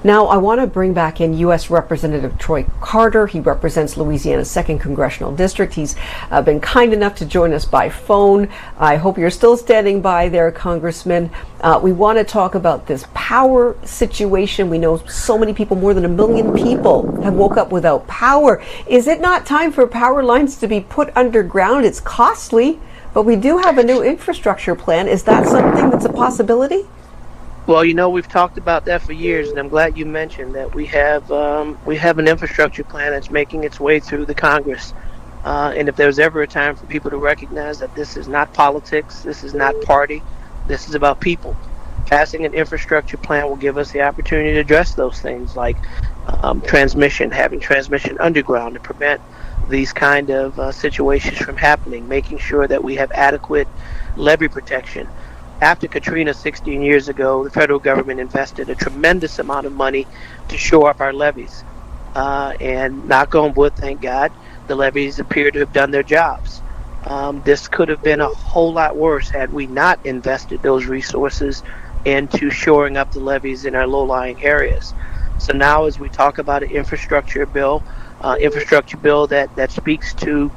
Now, I want to bring back in U.S. Representative Troy Carter. He represents Louisiana's 2nd Congressional District. He's been kind enough to join us by phone. I hope you're still standing by there, Congressman. We want to talk about this power situation. We know so many people, more than 1 million people, have woke up without power. Is it not time for power lines to be put underground? It's costly, but we do have a new infrastructure plan. Is that something that's a possibility? Well, we've talked about that for years, and I'm glad you mentioned that we have an infrastructure plan that's making its way through the Congress. And if there's ever a time for people to recognize that this is not politics, this is not party, this is about people. Passing an infrastructure plan will give us the opportunity to address those things like having transmission underground to prevent these kind of situations from happening, making sure that we have adequate levee protection. After Katrina 16 years ago, the federal government invested a tremendous amount of money to shore up our levees. And knock on wood, thank God, the levees appear to have done their jobs. This could have been a whole lot worse had we not invested those resources into shoring up the levees in our low-lying areas. So now as we talk about an infrastructure bill that speaks to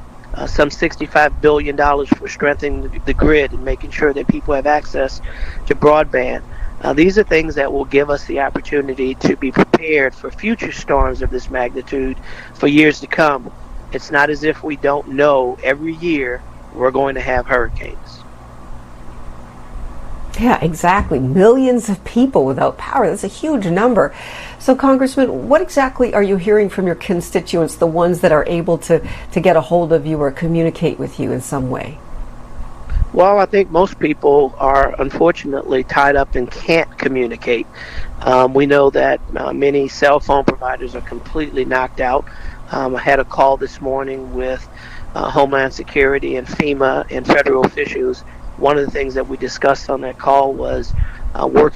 some $65 billion for strengthening the grid and making sure that people have access to broadband. These are things that will give us the opportunity to be prepared for future storms of this magnitude for years to come. It's not as if we don't know every year we're going to have hurricanes. Yeah, exactly. Millions of people without power. That's a huge number. So, Congressman, what exactly are you hearing from your constituents, the ones that are able to get a hold of you or communicate with you in some way? Well, I think most people are unfortunately tied up and can't communicate. We know that many cell phone providers are completely knocked out. I had a call this morning with Homeland Security and FEMA and federal officials. One of the things that we discussed on that call was working